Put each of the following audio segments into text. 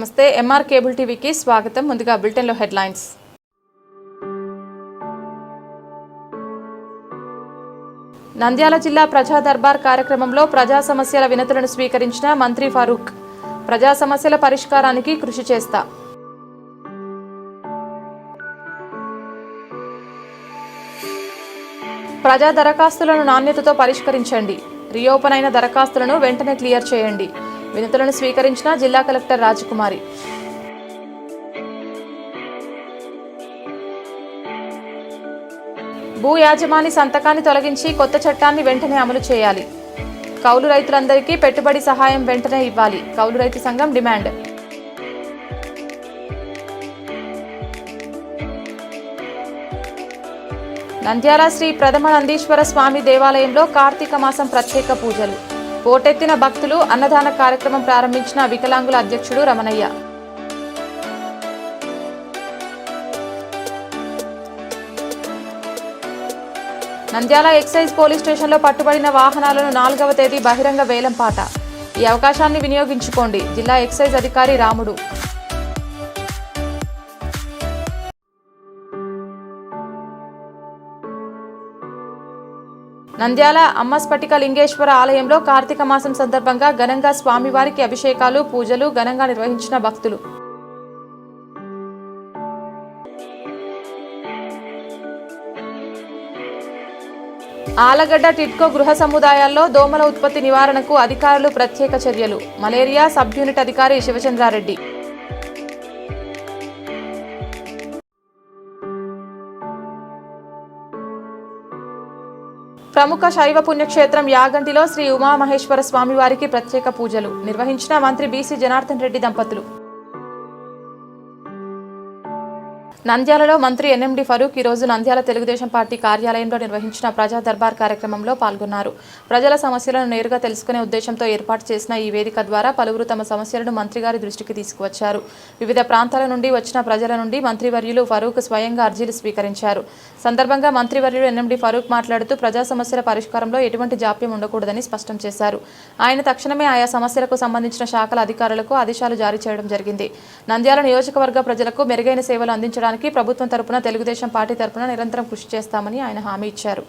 నమస్తే MR cable టీవీకి స్వాగతం. ముందుగా బులెటిన్లో హెడ్లైన్స్. నంద్యాల జిల్లా ప్రజా దర్బార్ కార్యక్రమంలో ప్రజా సమస్యల వినతులను స్వీకరించిన మంత్రి ఫరూక్. ప్రజా సమస్యల పరిష్కారానికి కృషి చేస్తా. ప్రజా దరఖాస్తులను నాణ్యతతో పరిష్కరించండి. రీఓపెన్ అయిన దరఖాస్తులను వెంటనే క్లియర్ చేయండి. వినతులను స్వీకరించిన జిల్లా కలెక్టర్ రాజకుమారి. భూ యాజమాని సంతకాన్ని తొలగించి కొత్త చట్టాన్ని వెంటనే అమలు చేయాలి. కౌలు రైతులందరికీ పెట్టుబడి సహాయం వెంటనే ఇవ్వాలి. కౌలు రైతు సంఘం డిమాండ్. నంద్యాల శ్రీ ప్రథమ నందీశ్వర స్వామి దేవాలయంలో కార్తీక మాసం ప్రత్యేక పూజలు. పోటెత్తిన భక్తులు. అన్నదాన కార్యక్రమం ప్రారంభించిన వికలాంగుల అధ్యక్షుడు రమణయ్య. నంద్యాల ఎక్సైజ్ పోలీస్ స్టేషన్లో పట్టుబడిన వాహనాలను 4వ తేదీ బహిరంగ వేలంపాట. ఈ అవకాశాన్ని వినియోగించుకోండి. జిల్లా ఎక్సైజ్ అధికారి రాముడు. నంద్యాల అమ్మస్ఫటిక లింగేశ్వర ఆలయంలో కార్తీక మాసం సందర్భంగా ఘనంగా స్వామివారికి అభిషేకాలు, పూజలు ఘనంగా నిర్వహించిన భక్తులు. ఆలగడ్డ టిడ్కో గృహ సముదాయాల్లో దోమల ఉత్పత్తి నివారణకు అధికారులు ప్రత్యేక చర్యలు. మలేరియా సబ్ యూనిట్ అధికారి శివచంద్రారెడ్డి. ప్రముఖ శైవ పుణ్యక్షేత్రం యాగంటిలో శ్రీ ఉమామహేశ్వర స్వామివారికి ప్రత్యేక పూజలు నిర్వహించిన మంత్రి బీసీ జనార్దన్ రెడ్డి దంపతులు. నంద్యాలలో మంత్రి ఎన్ఎండి ఫరూక్ ఈరోజు నంద్యాల తెలుగుదేశం పార్టీ కార్యాలయంలో నిర్వహించిన ప్రజా దర్బార్ కార్యక్రమంలో పాల్గొన్నారు. ప్రజల సమస్యలను నేరుగా తెలుసుకునే ఉద్దేశంతో ఏర్పాటు చేసిన ఈ వేదిక ద్వారా పలువురు తమ సమస్యలను మంత్రి గారి దృష్టికి తీసుకువచ్చారు. వివిధ ప్రాంతాల నుండి వచ్చిన ప్రజల నుండి మంత్రివర్యులు ఫరూక్ స్వయంగా అర్జీలు స్వీకరించారు. సందర్భంగా మంత్రివర్యులు ఎన్ఎండి ఫరూక్ మాట్లాడుతూ ప్రజా సమస్యల పరిష్కారంలో ఎటువంటి జాప్యం ఉండకూడదని స్పష్టం చేశారు. ఆయన తక్షణమే ఆయా సమస్యలకు సంబంధించిన శాఖల అధికారులకు ఆదేశాలు జారీ చేయడం జరిగింది. నంద్యాల నియోజకవర్గ ప్రజలకు మెరుగైన సేవలు అందించడానికి ప్రభుత్వం తరపున తెలుగుదేశం పార్టీ తరపున నిరంతరం కృషి చేస్తామని ఆయన హామీ ఇచ్చారు.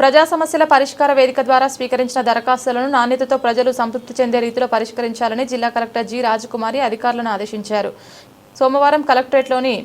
ప్రజా సమస్యల పరిష్కార వేదిక ద్వారా స్వీకరించిన దరఖాస్తులను నాణ్యతతో ప్రజలు సంతృప్తి చెందే రీతిలో పరిష్కరించాలని జిల్లా కలెక్టర్ జి రాజకుమారి అధికారులను ఆదేశించారు. సోమవారం కలెక్టరేట్లోని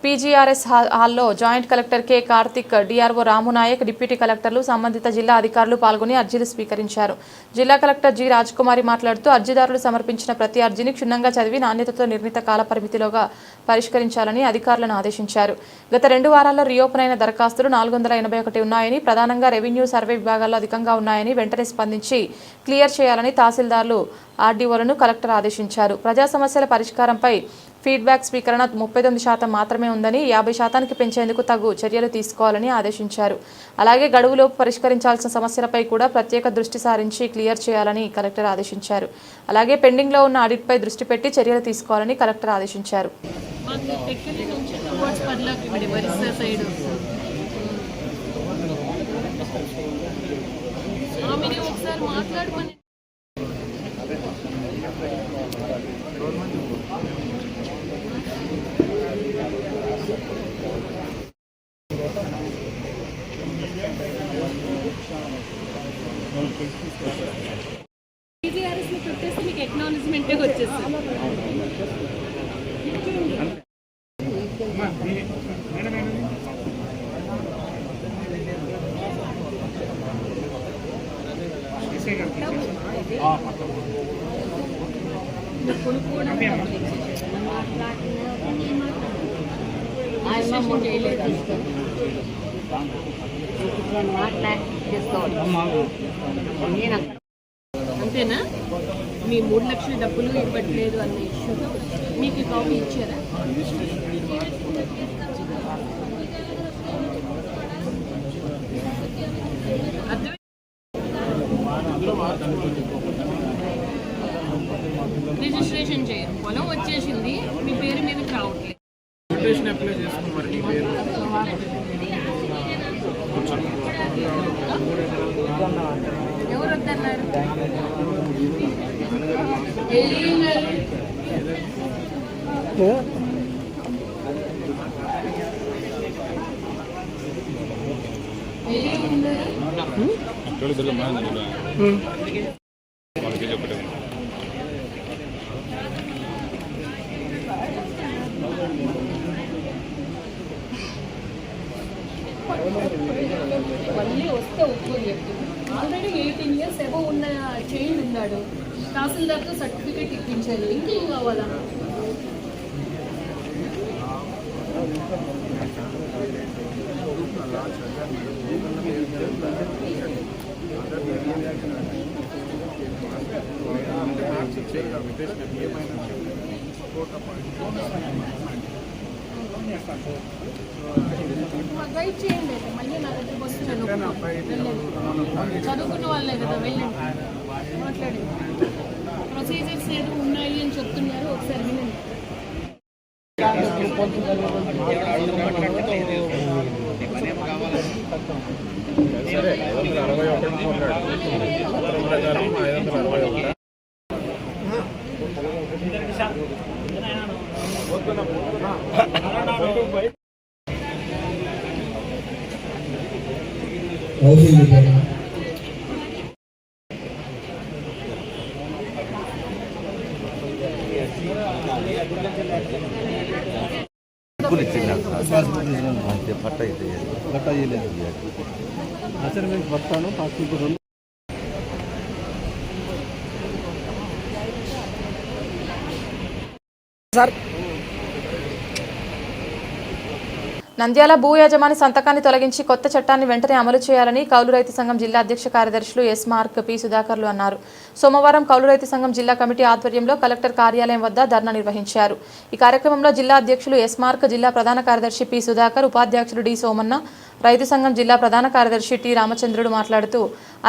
పీజీఆర్ఎస్ హాల్లో joint collector K Karthik, DRO Ramu Nayak, deputy కలెక్టర్లు, సంబంధిత జిల్లా అధికారులు పాల్గొని అర్జీలు స్వీకరించారు. జిల్లా కలెక్టర్ జి రాజకుమారి మాట్లాడుతూ అర్జీదారులు సమర్పించిన ప్రతి అర్జీని క్షుణ్ణంగా చదివి నాణ్యతతో నిర్ణీత కాల పరిమితిలోగా పరిష్కరించాలని అధికారులను ఆదేశించారు. గత 2 వారాల్లో రీఓపెన్ అయిన దరఖాస్తులు 481 ఉన్నాయని, ప్రధానంగా రెవెన్యూ, సర్వే విభాగాల్లో అధికంగా ఉన్నాయని వెంటనే స్పందించి క్లియర్ చేయాలని తహసీల్దార్లు, ఆర్డీఓలను కలెక్టర్ ఆదేశించారు. ప్రజా సమస్యల పరిష్కారంపై ఫీడ్బ్యాక్ స్వీకరణ 39% మాత్రమే ఉందని, 50%కి పెంచేందుకు తగు చర్యలు తీసుకోవాలని ఆదేశించారు. అలాగే గడువులోపు పరిష్కరించాల్సిన సమస్యలపై కూడా ప్రత్యేక దృష్టి సారించి క్లియర్ చేయాలని కలెక్టర్ ఆదేశించారు. అలాగే పెండింగ్లో ఉన్న ఆడిట్పై దృష్టి పెట్టి చర్యలు తీసుకోవాలని కలెక్టర్ ఆదేశించారు. పీజీఆర్ఎస్లో పెట్టేస్తే మీకు ఎక్నాలజ్మెంటే వచ్చేస్తుంది. కొనుక్కోవడం చేయలేదు. అంతేనా? మీ 3 లక్షల డబ్బులు ఇవ్వట్లేదు అన్న ఇష్యూతో మీకు కాపీ ఇచ్చారా? రిజిస్ట్రేషన్ చేయరు, పొలం వచ్చేసింది, మీ పేరు మీదకి రావట్లేదు. ఎవరు వద్దన్నారు? మళ్ళీ వస్తే ఒప్పుకొని చెప్తుంది. ఆల్రెడీ 18 years ఎబో ఉన్న చైల్డ్ ఉన్నాడు, తహసీల్దార్తో సర్టిఫికేట్ ఇప్పించాను, ఇంకేం కావాలా? గైడ్ చేయండి, మళ్ళీ నా దగ్గరకు వస్తున్నాను. చదువుకున్న వాళ్ళే కదా, వెళ్ళండి మాట్లాడండి. ప్రొసీజర్స్ ఏదో ఉన్నాయి అని చెప్తున్నారు, ఒకసారి వినండి. నంద్యాల భూ యజమాని సంతకాన్ని తొలగించి కొత్త చట్టాన్ని వెంటనే అమలు చేయాలని కౌలు రైతు సంఘం జిల్లా అధ్యక్ష కార్యదర్శులు ఎస్ మార్క్ పి సుధాకర్లు అన్నారు. సోమవారం కౌలు రైతు సంఘం జిల్లా కమిటీ ఆధ్వర్యంలో కలెక్టర్ కార్యాలయం వద్ద ధర్నా నిర్వహించారు. ఈ కార్యక్రమంలో జిల్లా అధ్యక్షులు ఎస్ మార్క్, జిల్లా ప్రధాన కార్యదర్శి పి సుధాకర్, ఉపాధ్యక్షులు డి సోమన్న, రైతు సంఘం జిల్లా ప్రధాన కార్యదర్శి టి రామచంద్రుడు మాట్లాడుతూ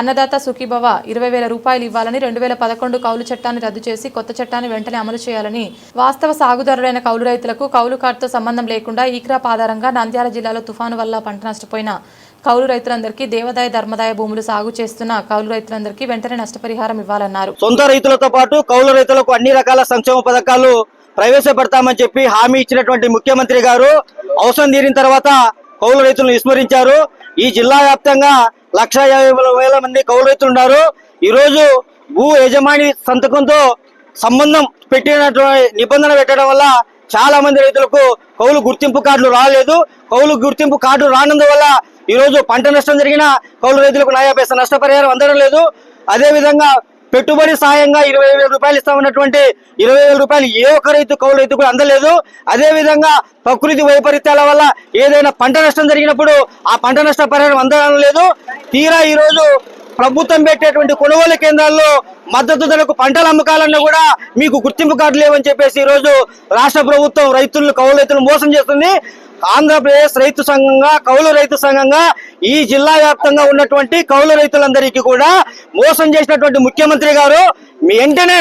అన్నదాత సుఖీభవ 20,000 రూపాయలు ఇవ్వాలని, 2011 కౌలు చట్టాన్ని రద్దు చేసి కొత్త చట్టాన్ని వెంటనే అమలు చేయాలని, వాస్తవ సాగుదారులైన కౌలు రైతులకు కౌలు కార్డుతో సంబంధం లేకుండా ఈ క్రాప్ ఆధారంగా నంద్యాల జిల్లాలో తుఫాను వల్ల పంట నష్టపోయిన కౌలు రైతులందరికీ దేవాదాయ ధర్మదాయ భూములు సాగు చేస్తున్న కౌలు రైతులందరికీ వెంటనే నష్టపరిహారం ఇవ్వాలన్నారు. సొంత రైతులతో పాటు కౌలు రైతులకు అన్ని రకాల సంక్షేమ పథకాలు ప్రవేశపెడతామని చెప్పి హామీ ఇచ్చినటువంటి ముఖ్యమంత్రి గారు అవసరం తీరిన తర్వాత కౌలు రైతులను విస్మరించారు. ఈ జిల్లా వ్యాప్తంగా 150,000 మంది కౌలు రైతులు ఉన్నారు. ఈ రోజు భూ యజమాని సంతకంతో సంబంధం పెట్టినటువంటి నిబంధన పెట్టడం వల్ల చాలా మంది రైతులకు కౌలు గుర్తింపు కార్డులు రాలేదు. కౌలు గుర్తింపు కార్డు రానందువల్ల ఈ రోజు పంట నష్టం జరిగిన కౌలు రైతులకు 90 పైసల నష్టపరిహారం అందడం లేదు. అదే విధంగా పెట్టుబడి సాయంగా 20,000 రూపాయలు ఇస్తామన్నటువంటి 20,000 రూపాయలు ఏ ఒక్క రైతు కౌలు రైతు కూడా అందలేదు. అదే విధంగా ప్రకృతి వైపరీత్యాల వల్ల ఏదైనా పంట నష్టం జరిగినప్పుడు ఆ పంట నష్ట పరిహారం అందడం లేదు. తీరా ఈ రోజు ప్రభుత్వం పెట్టేటువంటి కొనుగోలు కేంద్రాల్లో మద్దతు ధరకు పంటలు అమ్మకాలన్నా కూడా మీకు గుర్తింపు కార్డు లేవని చెప్పేసి ఈ రోజు రాష్ట్ర ప్రభుత్వం రైతులను కౌలు రైతులను మోసం చేస్తుంది. ఆంధ్రప్రదేశ్ రైతు సంఘంగా, కౌలు రైతు సంఘంగా ఈ జిల్లా వ్యాప్తంగా ఉన్నటువంటి కౌలు రైతులందరికీ కూడా మోసం చేసినటువంటి ముఖ్యమంత్రి గారు వెంటనే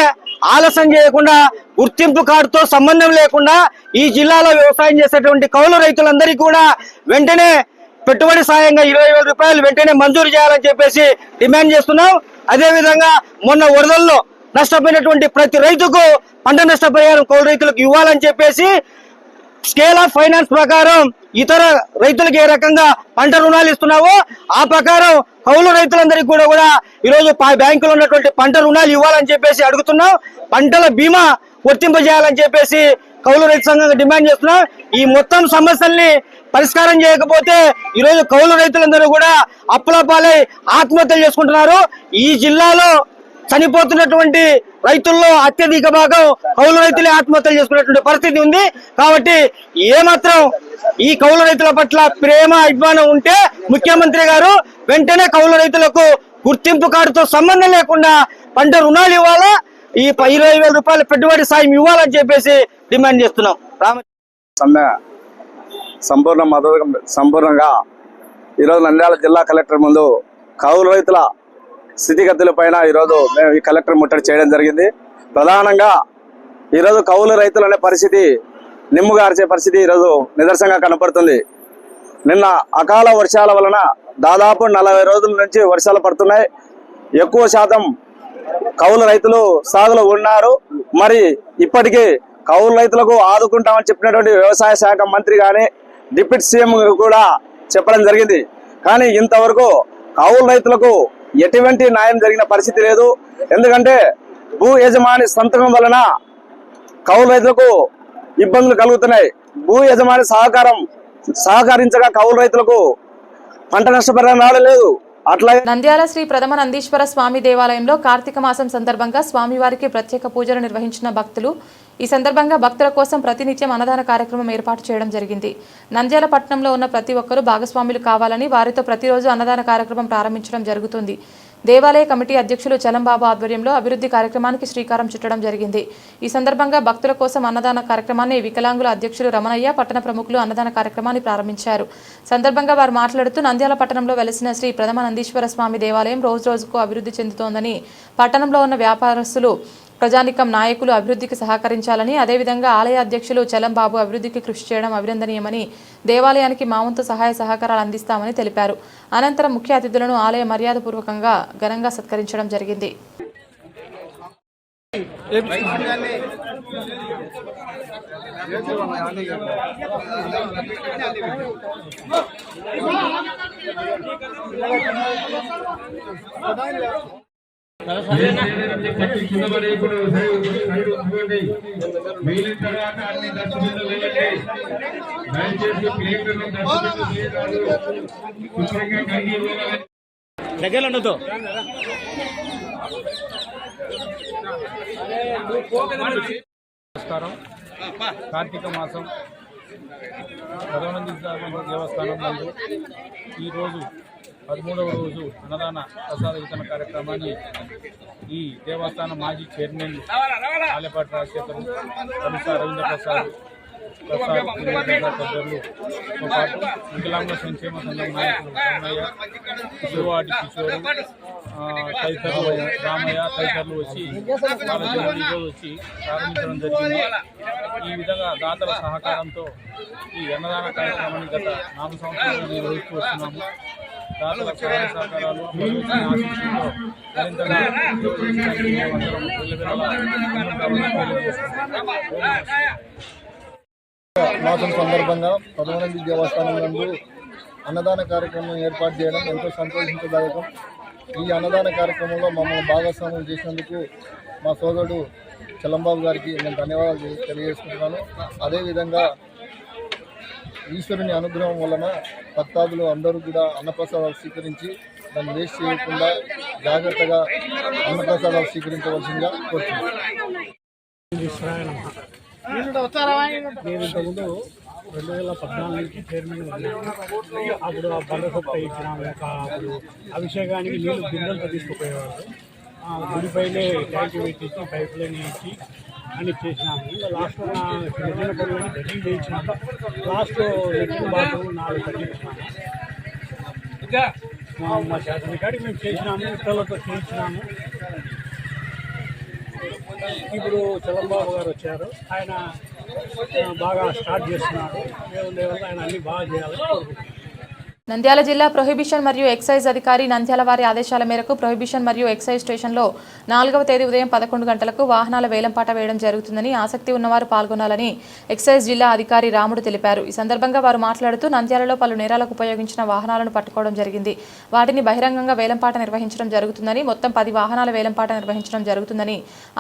ఆలస్యం చేయకుండా గుర్తింపు కార్డుతో సంబంధం లేకుండా ఈ జిల్లాలో వ్యవసాయం చేసేటువంటి కౌలు రైతులందరికీ కూడా వెంటనే పెట్టుబడి సాయంగా 20,000 రూపాయలు వెంటనే మంజూరు చేయాలని చెప్పేసి డిమాండ్ చేస్తున్నాం. అదే విధంగా మొన్న వరదల్లో నష్టపోయినటువంటి ప్రతి రైతుకు పంట నష్టపరిహారం కౌలు రైతులకు ఇవ్వాలని చెప్పేసి స్కేల్ ఆఫ్ ఫైనాన్స్ ప్రకారం ఇతర రైతులకు ఏ రకంగా పంట రుణాలు ఇస్తున్నావో ఆ ప్రకారం కౌలు రైతులందరికీ కూడా ఈరోజు బ్యాంకులో ఉన్నటువంటి పంట రుణాలు ఇవ్వాలని చెప్పేసి అడుగుతున్నాం. పంటల బీమా వర్తింపజేయాలని చెప్పేసి కౌలు రైతు సంఘంగా డిమాండ్ చేస్తున్నాం. ఈ మొత్తం సమస్యల్ని పరిష్కారం చేయకపోతే ఈరోజు కౌలు రైతులందరూ కూడా అప్పుల పాలై ఆత్మహత్యలు చేసుకుంటున్నారు. ఈ జిల్లాలో చనిపోతున్నటువంటి రైతుల్లో అత్యధిక భాగం కౌలు రైతులే ఆత్మహత్యలు చేసుకున్నటువంటి పరిస్థితి ఉంది. కాబట్టి ఏమాత్రం ఈ కౌలు రైతుల పట్ల ప్రేమ అభిమానం ఉంటే ముఖ్యమంత్రి గారు వెంటనే కౌలు రైతులకు గుర్తింపు కార్డుతో సంబంధం లేకుండా పంట రుణాలు ఇవ్వాలా, ఈ 20,000 రూపాయల పెట్టుబడి సాయం ఇవ్వాలని చెప్పేసి డిమాండ్ చేస్తున్నాం. సమ్మె సంపూర్ణంగా ఈరోజు నంద్యాల జిల్లా కలెక్టర్ ముందు కౌలు రైతుల స్థితిగతుల పైన ఈరోజు మేము ఈ కలెక్టర్ ముట్టడి చేయడం జరిగింది. ప్రధానంగా ఈరోజు కౌలు రైతులు అనే పరిస్థితి నిమ్ముగార్చే పరిస్థితి ఈరోజు నిదర్శనంగా కనపడుతుంది. నిన్న అకాల వర్షాల వలన దాదాపు 40 రోజుల నుంచి వర్షాలు పడుతున్నాయి. ఎక్కువ శాతం కౌలు రైతులు సాగులో ఉన్నారు. మరి ఇప్పటికీ కౌలు రైతులకు ఆదుకుంటామని చెప్పినటువంటి వ్యవసాయ శాఖ మంత్రి కానీ డిప్యూటీ సీఎం కూడా చెప్పడం జరిగింది. కానీ ఇంతవరకు కౌలు రైతులకు ఎటువంటి న్యాయం జరిగిన పరిస్థితి లేదు. ఎందుకంటే భూ యజమాని సంతకం వలన కౌలు రైతులకు ఇబ్బందులు కలుగుతున్నాయి. భూ యజమాని సహకరించగా కౌలు రైతులకు పంట నష్టపరిహారం రావడం లేదు. అట్లాగే నంద్యాల శ్రీ ప్రథమ నందీశ్వర స్వామి దేవాలయంలో కార్తీక మాసం సందర్భంగా స్వామివారికి ప్రత్యేక పూజలు నిర్వహించిన భక్తులు. ఈ సందర్భంగా భక్తుల కోసం ప్రతినిత్యం అన్నదాన కార్యక్రమం ఏర్పాటు చేయడం జరిగింది. నంద్యాల పట్టణంలో ఉన్న ప్రతి ఒక్కరూ భాగస్వాములు కావాలని వారితో ప్రతిరోజు అన్నదాన కార్యక్రమం ప్రారంభించడం జరుగుతుంది. దేవాలయ కమిటీ అధ్యక్షులు చలంబాబు ఆధ్వర్యంలో అభివృద్ధి కార్యక్రమానికి శ్రీకారం చుట్టడం జరిగింది. ఈ సందర్భంగా భక్తుల కోసం అన్నదాన కార్యక్రమాన్ని వికలాంగుల అధ్యక్షులు రమణయ్య, పట్టణ ప్రముఖులు అన్నదాన కార్యక్రమాన్ని ప్రారంభించారు. సందర్భంగా వారు మాట్లాడుతూ నంద్యాల పట్టణంలో వెలసిన శ్రీ ప్రథమ నందీశ్వర స్వామి దేవాలయం రోజురోజుకు అభివృద్ధి చెందుతోందని, పట్టణంలో ఉన్న వ్యాపారస్తులు, ప్రజానికం నాయకులు అభివృద్ధికి సహకరించాలని, అదేవిధంగా ఆలయ అధ్యక్షులు చలంబాబు అభివృద్ధికి కృషి చేయడం అభినందనీయమని, దేవాలయానికి మా వంతు సహాయ సహకారాలు అందిస్తామని తెలిపారు. అనంతరం ముఖ్య అతిథులను ఆలయ మర్యాదపూర్వకంగా ఘనంగా సత్కరించడం జరిగింది. నమస్కారం. కార్తీక మాసం ప్రథమనందీశ్వర దేవస్థానం నందు ఈరోజు 13వ రోజు అన్నదాన ప్రసాద వితరణ కార్యక్రమాన్ని ఈ దేవస్థానం మాజీ చైర్మన్ ఆలపాటి రాజశేఖర్, కమిషనర్ రవీంద్ర ప్రసాద్ తదితరులతో పాటు వికలాంగుల సంక్షేమ సంఘం నాయకులు రామయ్య, శివాటి కిషోర్ తదితరులు, రామయ్య తదితరులు వచ్చి ఈరోజు వచ్చి ప్రారంభించడం జరిగింది. ఈ విధంగా దాతల సహకారంతో ఈ అన్నదాన కార్యక్రమాన్ని గత 4 సంవత్సరాలు నిర్వహిస్తూ వస్తున్నాము. దాతల సహాయ సహకారాలు ఆశించడంలో మరింతగా మాసం సందర్భంగా ప్రథమనంది దేవస్థానం నందు అన్నదాన కార్యక్రమం ఏర్పాటు చేయడం ఎంతో సంతోషించదాయకం. ఈ అన్నదాన కార్యక్రమంలో మమ్మల్ని భాగస్వామ్యం చేసినందుకు మా సోదరుడు చలంబాబు గారికి నేను ధన్యవాదాలు తెలియజేసుకుంటున్నాను. అదేవిధంగా ఈశ్వరుని అనుగ్రహం వలన భక్తాదులు అందరూ కూడా అన్నప్రసాదాలు స్వీకరించి దాన్ని వేస్ట్ చేయకుండా జాగ్రత్తగా అన్నప్రసాదాలు స్వీకరించవలసిందిగా కోరుతున్నాను. నేను ఇంతకుముందు 2014 చైర్మన్ ఉన్నాను. అప్పుడు ఆ బండసొప్ప ఇచ్చినాము. అప్పుడు అభిషేకానికి నీళ్ళు బిందెలతో తీసుకుపోయేవాళ్ళు. గుడిపైనే ట్యాంక్ పెట్టించి పైప్ లైన్ ఇచ్చి అన్ని చేసినాము. ఇంకా లాస్ట్లో నా చిన్న పనులని గట్టి చేయించినాము. లాస్ట్లో లెట్రిన్ బాత్రూమ్ 4 కట్టించినాము. మా శాసన కాడికి మేము చేసినాము, ఇతరులతో చేయించినాము. ఇప్పుడు చలంబాబు గారు వచ్చారు, ఆయన బాగా స్టార్ట్ చేస్తున్నారు. దేవుని వల్ల ఆయన అన్ని బాగా చేయాలని కోరుకుంటున్నాను. నంద్యాల జిల్లా ప్రొహిబిషన్ మరియు ఎక్సైజ్ అధికారి నంద్యాల వారి ఆదేశాల మేరకు ప్రొహిబిషన్ మరియు ఎక్సైజ్ స్టేషన్లో 4వ తేదీ ఉదయం 11 గంటలకు వాహనాల వేలంపాట వేయడం జరుగుతుందని, ఆసక్తి ఉన్నవారు పాల్గొనాలని ఎక్సైజ్ జిల్లా అధికారి రాముడు తెలిపారు. ఈ సందర్భంగా వారు మాట్లాడుతూ నంద్యాలలో పలు నేరాలకు ఉపయోగించిన వాహనాలను పట్టుకోవడం జరిగింది. వాటిని బహిరంగంగా వేలంపాట నిర్వహించడం జరుగుతుందని, మొత్తం 10 వాహనాల వేలంపాట నిర్వహించడం జరుగుతుందని,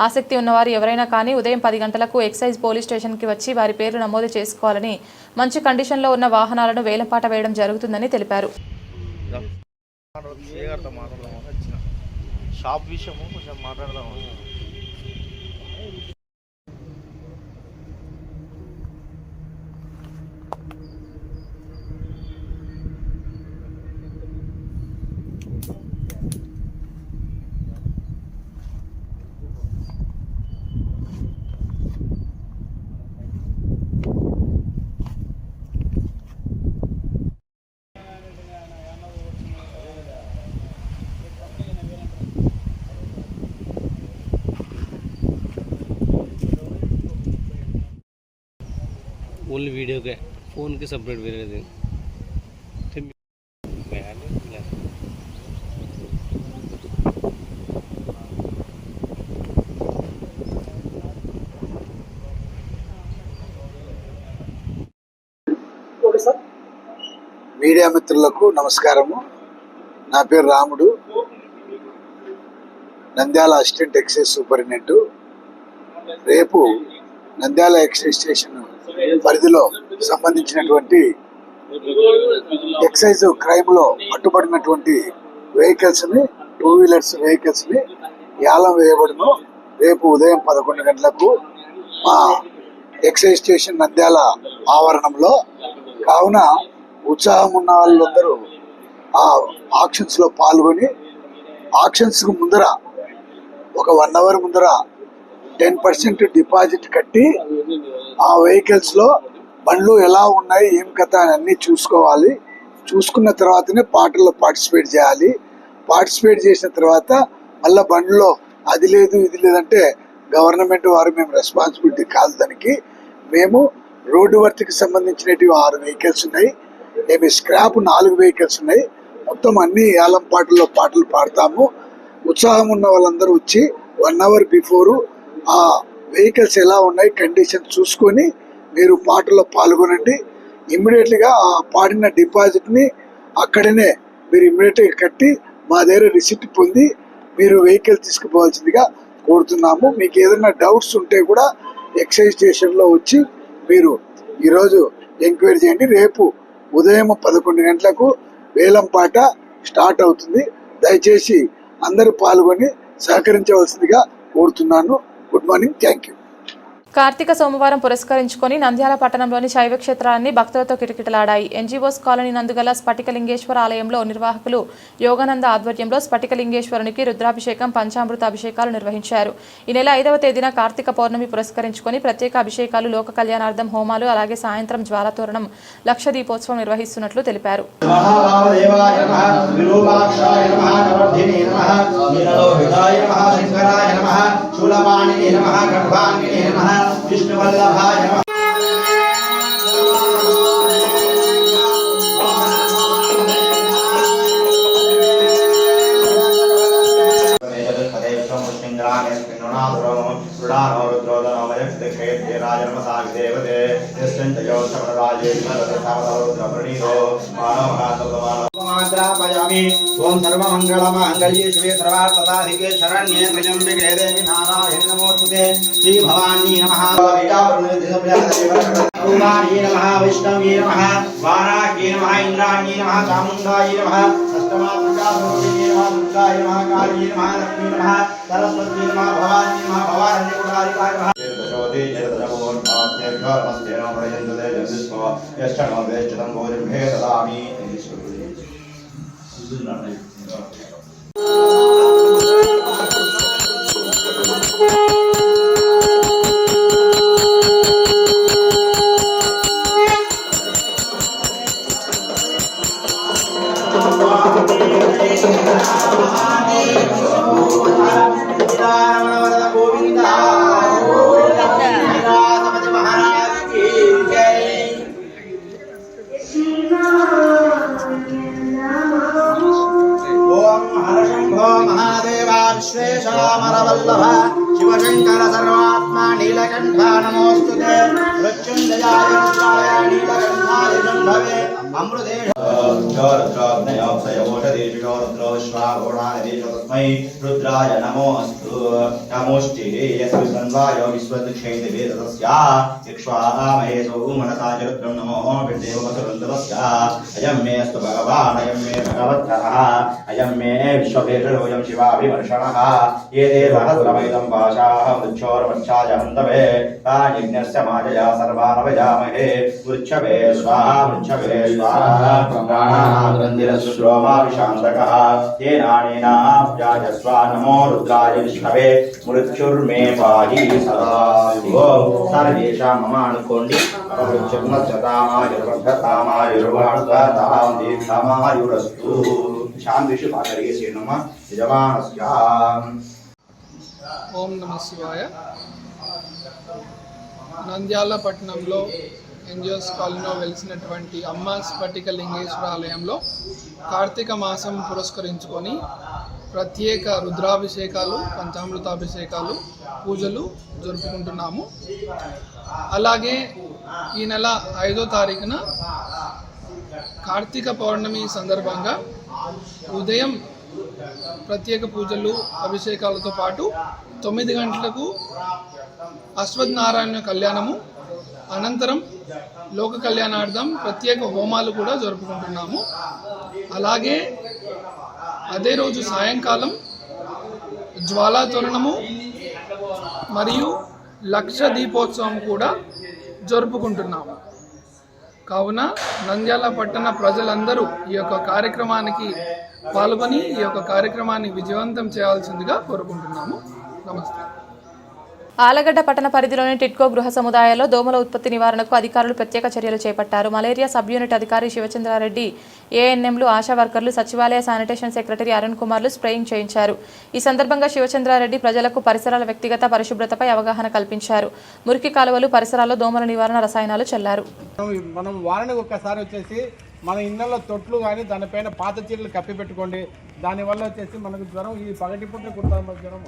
ఆసక్తి ఉన్నవారు ఎవరైనా కానీ ఉదయం 10 గంటలకు ఎక్సైజ్ పోలీస్ స్టేషన్కి వచ్చి వారి పేర్లు నమోదు చేసుకోవాలని, మంచి కండిషన్లో ఉన్న వాహనాలను వేలంపాట వేయడం జరుగుతుందని తెలిపారు. షాప్ విషయము కొంచెం మాట్లాడదాం. ओनली वीडियो के फ़ोन के सेपरेट वेरे दिन మీడియా మిత్రులకు నమస్కారము. నా పేరు రాముడు, నంద్యాల అసిస్టెంట్ ఎక్సైజ్ సూపరింటెండెంట్. రేపు నంద్యాల ఎక్సైజ్ స్టేషన్ పరిధిలో సంబంధించినటువంటి ఎక్సైజ్ క్రైమ్ లో పట్టుబడినటువంటి వెహికల్స్ ని, 2 వీలర్స్ వెహికల్స్ ని యాలం వేయబడును. రేపు ఉదయం 11 గంటలకు మా ఎక్సైజ్ స్టేషన్ నంద్యాల ఆవరణంలో. కావున ఉత్సాహం ఉన్న వాళ్ళందరూ ఆ ఆక్షన్స్ లో పాల్గొని, ఆక్షన్స్ కు ముందర ఒక 1 అవర్ ముందర 10% డిపాజిట్ కట్టి ఆ వెహికల్స్ లో బండ్లు ఎలా ఉన్నాయి, ఏం కథ అని అన్ని చూసుకోవాలి. చూసుకున్న తర్వాతనే పాటల్లో పార్టిసిపేట్ చేయాలి. పార్టిసిపేట్ చేసిన తర్వాత మళ్ళీ బండ్లో అది లేదు ఇది లేదంటే గవర్నమెంట్ వారు మేము రెస్పాన్సిబిలిటీ కాదు. దానికి మేము రోడ్డు వర్తికి సంబంధించినవి 6 వెహికల్స్ ఉన్నాయి. ఏమి స్క్రాప్ 4 వెహికల్స్ ఉన్నాయి. మొత్తం అన్ని ఏలం పాటల్లో పాటలు పాడతాము. ఉత్సాహం ఉన్న వాళ్ళందరూ వచ్చి 1 అవర్ బిఫోరు ఆ వెహికల్స్ ఎలా ఉన్నాయి కండిషన్ చూసుకొని మీరు పాటలో పాల్గొనండి. ఇమ్మీడియట్గా ఆ పాడిన డిపాజిట్ని అక్కడనే మీరు ఇమ్మీడియట్గా కట్టి మా దగ్గర రిసిప్ట్ పొంది మీరు వెహికల్ తీసుకుపోవాల్సిందిగా కోరుతున్నాము. మీకు ఏదైనా డౌట్స్ ఉంటే కూడా ఎక్సైజ్ స్టేషన్లో వచ్చి మీరు ఈరోజు ఎంక్వైరీ చేయండి. రేపు ఉదయం 11 గంటలకు వేలంపాట స్టార్ట్ అవుతుంది. దయచేసి అందరూ పాల్గొని సహకరించవలసిందిగా కోరుతున్నాను. Good morning, thank you. కార్తీక సోమవారం పురస్కరించుకొని నంద్యాల పట్టణంలోని శైవ క్షేత్రాలన్నీ భక్తులతో కిటకిటలాడాయి. ఎన్జీఓస్ కాలనీ నందుగల స్ఫటికలింగేశ్వర ఆలయంలో నిర్వాహకులు యోగానంద ఆధ్వర్యంలో స్ఫటికలింగేశ్వరునికి రుద్రాభిషేకం, పంచామృత అభిషేకాలు నిర్వహించారు. ఈ నెల 5వ తేదీన కార్తీక పౌర్ణమి పురస్కరించుకొని ప్రత్యేక అభిషేకాలు, లోక కళ్యాణార్థం హోమాలు, అలాగే సాయంత్రం జ్వాలతోరణం, లక్ష దీపోత్సవం నిర్వహిస్తున్నట్లు తెలిపారు. విష్ణువల్లభాయ నమః. ఓం సర్వమంగళమాంగళ్యే శివే సర్వార్థసాధికే శరణ్యే త్ర్యంబకే దేవి నారాయణి నమోస్తుతే. శ్రీ భవానీ నమః. రూపాణి నమః, వైష్ణవీ నమః, వారాహ్యే నమః, ఇంద్రాణ్యే నమః, చాముండాయ నమః, అష్టమాతృకాయ నమః, దుర్గాయ నమః, కాళీ నమః, లక్ష్మీ నమః, సరస్వతీ నమః, భవానీ నమః, భవారణ్యకుటారికాయ నమః. విశ్వేశామరవల్లభ శివశంకర సర్వాత్మా నీలకంఠ నమోస్తుతే. మృత్యుంజయాయ రుద్రాయ నీలకంఠాయ శంభవే అమృతేశ तस्मै रुद्राय नमोऽस्तु नमोष्टे यस्मिन्वाय विश्वक्षेत्रवेदस्य इक्ष्वामहेशो मनसा च रुद्रं नमो विदेववसुरन्दवस्य अयं मे अस्तु भगवान् अयं मे भगवत्तरः अयं मे विश्वभेषजोऽयं शिवाभिवर्षणः ये देवः सुरमैदं पाशाः मृच्छोर्मच्छाय हन्तवे तान्यज्ञस्य मायया सर्वानवयामहे वृक्षवे स्वाहा वृक्षवे स्वाहा प्राणानामृन्दिरश्रोमाभिशान्तकः येनानेनाब्जायस्व नमो रुद्राय विष्णवे मृत्युर्मे पाहि सदा ओम सर्वेषां ममानुकोण्डि अपवृक्षमच्यतामायुर्वर्धतामायुर्वर्धतां दीर्घमायुरस्तु शान्तिषु भागर्यसे नमः यजमानस्याम्। ఓం నమ శివాయ. నంద్యాల పట్టణంలో ఎన్జిఓస్ కాలనీలో వెలిసినటువంటి అమ్మ స్ఫటిక లింగేశ్వర ఆలయంలో కార్తీక మాసం పురస్కరించుకొని ప్రత్యేక రుద్రాభిషేకాలు పంచామృతాభిషేకాలు పూజలు జరుపుకుంటున్నాము. అలాగే ఈ నెల 5వ తారీఖున కార్తీక పౌర్ణమి సందర్భంగా ఉదయం ప్రత్యేక పూజలు అభిషేకాలతో పాటు 9 గంటలకు అశ్వత్థనారాయణ కళ్యాణము, అనంతరం లోక కళ్యాణార్థం ప్రత్యేక హోమాలు కూడా జరుపుకుంటున్నాము. అలాగే అదే రోజు సాయంకాలం జ్వాలా తోరణము మరియు లక్ష దీపోత్సవం కూడా జరుపుకుంటున్నాము. కావున నంద్యాల పట్టణ ప్రజలందరూ ఈ యొక్క కార్యక్రమానికి పాల్గొని ఈ యొక్క కార్యక్రమాన్ని విజయవంతం చేయాల్సిందిగా కోరుకుంటున్నాము. నమస్తే. ఆలగడ్డ పట్టణ పరిధిలోని టిట్కో గృహ సముదాయాల్లో దోమల ఉత్పత్తి నివారణకు అధికారులు ప్రత్యేక చర్యలు చేపట్టారు. మలేరియా సబ్ యూనిట్ అధికారి శివచంద్రారెడ్డి, ఏఎన్ఎంలు, ఆశా వర్కర్లు, సచివాలయ శానిటేషన్ సెక్రటరీ అరుణ్ కుమార్లు స్ప్రేయింగ్ చేయించారు. ఈ సందర్భంగా శివచంద్రారెడ్డి ప్రజలకు పరిసరాల వ్యక్తిగత పరిశుభ్రతపై అవగాహన కల్పించారు. మురికి కాలువలు, పరిసరాల్లో దోమల నివారణ రసాయనాలు చల్లారు. మనం వారానికి ఒక్కసారి వచ్చేసి మన ఇళ్ళల్లో తొట్లు కానీ దానిపైన పాత చీరలు కప్పి పెట్టుకోండి. దానివల్ల వచ్చేసి మనకు జ్వరం ఈ పగటిపూట కుట్టాలి. జ్వరం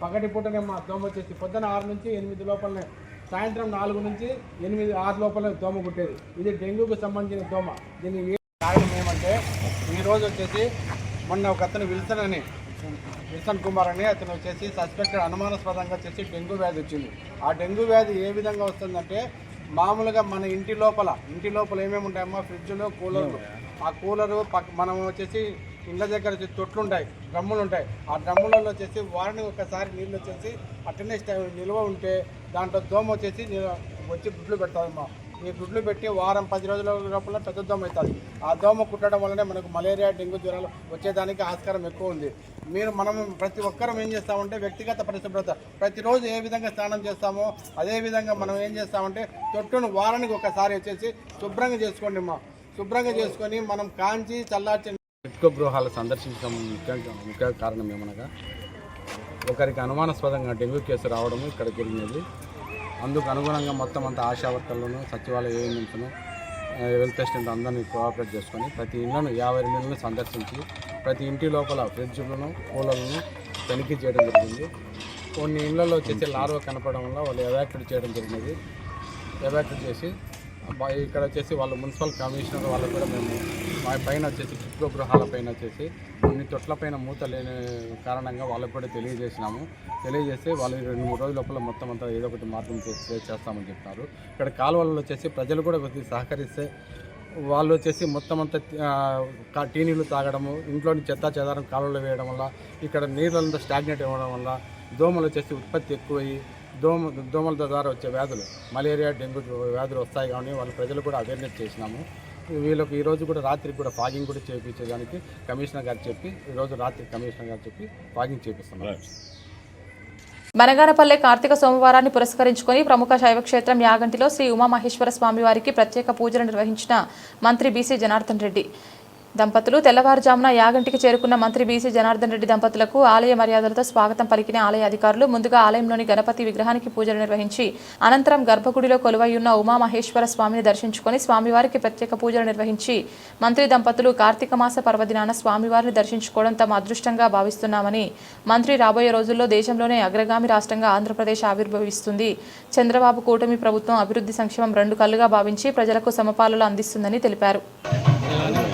పగటిపూటనే మా దోమ వచ్చేసి పొద్దున 6 నుంచి 8 లోపలనే, సాయంత్రం 4 నుంచి 8, 6 లోపల దోమ కుట్టేది. ఇది డెంగ్యూకు సంబంధించిన దోమ. దీని కారణం ఏమంటే ఈరోజు వచ్చేసి మొన్న ఒక అతను విల్సన్ కుమార్ అని అతను వచ్చేసి సస్పెక్టెడ్ అనుమానాస్పదంగా వచ్చేసి డెంగ్యూ వ్యాధి వచ్చింది. ఆ డెంగ్యూ వ్యాధి ఏ విధంగా వస్తుందంటే మామూలుగా మన ఇంటి లోపల ఏమేమి ఉంటాయమ్మా, ఫ్రిడ్జ్లు, కూలర్లు. ఆ కూలరు మనం వచ్చేసి ఇళ్ళ దగ్గర వచ్చి తొట్లు ఉంటాయి, డ్రమ్ములు ఉంటాయి. ఆ డ్రమ్ములలో వచ్చేసి వారానికి ఒకసారి నీళ్ళు వచ్చేసి అటెండే నిల్వ ఉంటే దాంట్లో దోమ వచ్చేసి వచ్చి గుడ్లు పెడతామమ్మా. ఈ గుడ్లు పెట్టి వారం 10 రోజుల లోపల పెద్ద దోమ అవుతుంది. ఆ దోమ కుట్టడం వల్లనే మనకు మలేరియా, డెంగ్యూ జ్వరాలు వచ్చేదానికి ఆస్కారం ఎక్కువ ఉంది. మనం ప్రతి ఒక్కరం ఏం చేస్తామంటే వ్యక్తిగత పరిశుభ్రత ప్రతిరోజు ఏ విధంగా స్నానం చేస్తామో అదేవిధంగా మనం ఏం చేస్తామంటే తొట్టును వారానికి ఒకసారి వచ్చేసి శుభ్రంగా చేసుకోండి అమ్మా. శుభ్రంగా చేసుకొని మనం కాంచి చల్లార్చి టిట్కో గృహాలు సందర్శించడం ముఖ్య కారణం ఏమనగా ఒకరికి అనుమానాస్పదంగా డెంగ్యూ కేసు రావడము ఇక్కడ జరిగినది. అందుకు అనుగుణంగా మొత్తం అంతా ఆశా వర్కర్లను, సచివాలయ ఏఎన్ఎంలను, హెల్త్ అసిస్టెంట్ అందరినీ కోఆపరేట్ చేసుకొని ప్రతి ఇళ్లను 52 ఇళ్లను సందర్శించి ప్రతి ఇంటి లోపల ఫ్రిడ్జ్లను, కూలర్లను తనిఖీ చేయడం జరిగింది. కొన్ని ఇళ్లలో వచ్చేసి లార్వా కనపడడం వల్ల వాళ్ళు ఎవాక్యుయేట్ చేయడం జరిగినది. ఎవాక్యుయేట్ చేసి ఇక్కడ వచ్చేసి వాళ్ళు మున్సిపల్ కమిషనర్ వాళ్ళకు కూడా మేము మా పైన వచ్చేసి టిట్కో గృహాల పైన వచ్చేసి కొన్ని తొట్ల పైన మూత లేని కారణంగా వాళ్ళకు కూడా తెలియజేస్తే వాళ్ళు 2-3 రోజుల లోపల మొత్తం అంతా ఏదో ఒకటి మార్గం చేస్తామని చెప్తున్నారు. ఇక్కడ కాలువలలో వచ్చేసి ప్రజలు కూడా కొద్దిగా సహకరిస్తే వాళ్ళు వచ్చేసి మొత్తం అంతా టీ నీళ్ళు తాగడము, ఇంట్లోని చెత్త చెదారం కాలువలో వేయడం వల్ల ఇక్కడ నీళ్ళంతా స్టాగ్నేట్ అవ్వడం వల్ల దోమలు వచ్చేసి ఉత్పత్తి ఎక్కువయ్యి దోమల ద్వారా వచ్చే వ్యాధులు, మలేరియా, డెంగ్యూ వ్యాధులు వస్తాయి. కానీ వాళ్ళ ప్రజలు కూడా అవేర్నెస్ చేసినాము. వీళ్ళకి ఈరోజు కూడా రాత్రికి కూడా ఫాగింగ్ కూడా చేయించేదానికి కమిషనర్ గారు చెప్పి ఈరోజు రాత్రి కమిషనర్ గారు చెప్పి ఫాగింగ్ చేపిస్తున్నారు. బనగానపల్లె కార్తీక సోమవారాన్ని పురస్కరించుకొని ప్రముఖ శైవక్షేత్రం యాగంటిలో శ్రీ ఉమామహేశ్వర స్వామి వారికి ప్రత్యేక పూజలు నిర్వహించిన మంత్రి బీసీ జనార్దన్ రెడ్డి దంపతులు తెల్లవారుజామున యాగంటికి చేరుకున్న మంత్రి బీసీ జనార్దన్ రెడ్డి దంపతులకు ఆలయ మర్యాదలతో స్వాగతం పలికిన ఆలయ అధికారులు ముందుగా ఆలయంలోని గణపతి విగ్రహానికి పూజలు నిర్వహించి అనంతరం గర్భగుడిలో కొలువైయున్న ఉమామహేశ్వర స్వామిని దర్శించుకొని స్వామివారికి ప్రత్యేక పూజలు నిర్వహించి మంత్రి దంపతులు కార్తీక మాస పర్వదినాన స్వామివారిని దర్శించుకోవడం తమ అదృష్టంగా భావిస్తున్నామని, మంత్రి రాబోయే రోజుల్లో దేశంలోనే అగ్రగామి రాష్ట్రంగా ఆంధ్రప్రదేశ్ ఆవిర్భవిస్తుంది, చంద్రబాబు కూటమి ప్రభుత్వం అభివృద్ధి సంక్షేమం 2 కళ్ళుగా భావించి ప్రజలకు సమపాలన అందిస్తుందని తెలిపారు. చేయాలని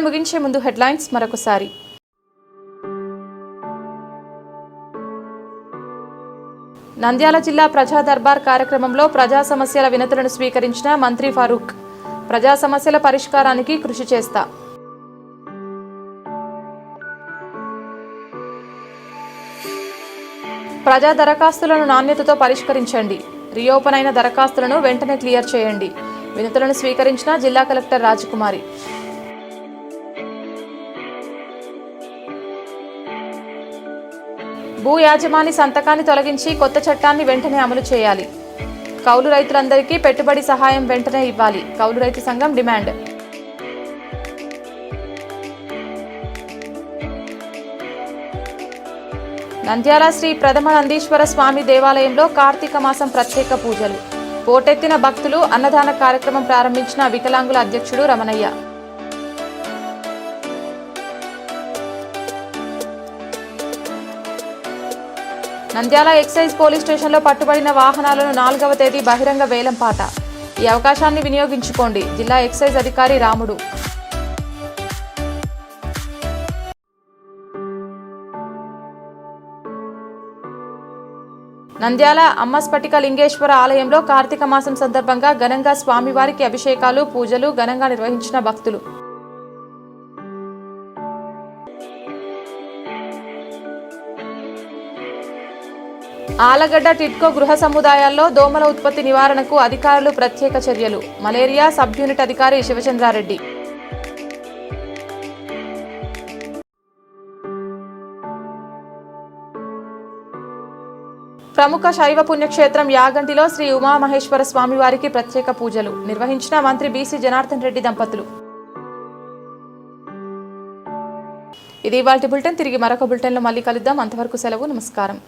ముగించే ముందు హెడ్లైన్స్ మరొకసారి. నంద్యాల జిల్లా ప్రజా దర్బార్ కార్యక్రమంలో ప్రజా సమస్యల వినతులను స్వీకరించిన మంత్రి ఫరూక్. ప్రజా సమస్యల పరిష్కారానికి కృషి చేస్తా. ప్రజా దరఖాస్తులను నాణ్యతతో పరిష్కరించండి. రీఓపెన్ అయిన దరఖాస్తులను వెంటనే క్లియర్ చేయండి. వినతులను స్వీకరించిన జిల్లా కలెక్టర్ రాజకుమారి. భూ యాజమాని సంతకాన్ని తొలగించి కొత్త చట్టాన్ని వెంటనే అమలు చేయాలి. కౌలు రైతులందరికీ పెట్టుబడి సహాయం వెంటనే ఇవ్వాలి. కౌలు రైతు సంఘం డిమాండ్. నంద్యాల శ్రీ ప్రథమ నందీశ్వర స్వామి దేవాలయంలో కార్తీక మాసం ప్రత్యేక పూజలు. పోటెత్తిన భక్తులు. అన్నదాన కార్యక్రమం ప్రారంభించిన వికలాంగుల అధ్యక్షుడు రమణయ్య. నంద్యాల ఎక్సైజ్ పోలీస్ స్టేషన్లో పట్టుబడిన వాహనాలను 4వ తేదీ బహిరంగ వేలంపాట. ఈ అవకాశాన్ని వినియోగించుకోండి. జిల్లా ఎక్సైజ్ అధికారి రాముడు. నంద్యాల అమ్మస్ఫటిక లింగేశ్వర ఆలయంలో కార్తీక మాసం సందర్భంగా ఘనంగా స్వామివారికి అభిషేకాలు, పూజలు ఘనంగా నిర్వహించిన భక్తులు. ఆలగడ్డ టిడ్కో గృహ సముదాయాల్లో దోమల ఉత్పత్తి నివారణకు అధికారులు ప్రత్యేక చర్యలు. మలేరియా సబ్ యూనిట్ అధికారి శివచంద్రారెడ్డి. ప్రముఖ శైవ పుణ్యక్షేత్రం యాగంటిలో శ్రీ ఉమామహేశ్వర స్వామివారికి ప్రత్యేక పూజలు నిర్వహించిన మంత్రి బీసీ జనార్దన్ రెడ్డి దంపతులు. ఇది ఇవాల్టి బులెటిన్. తిరిగి మరొక బులెటిన్లో మళ్ళీ కలుద్దాం. అంతవరకు సెలవు. నమస్కారం.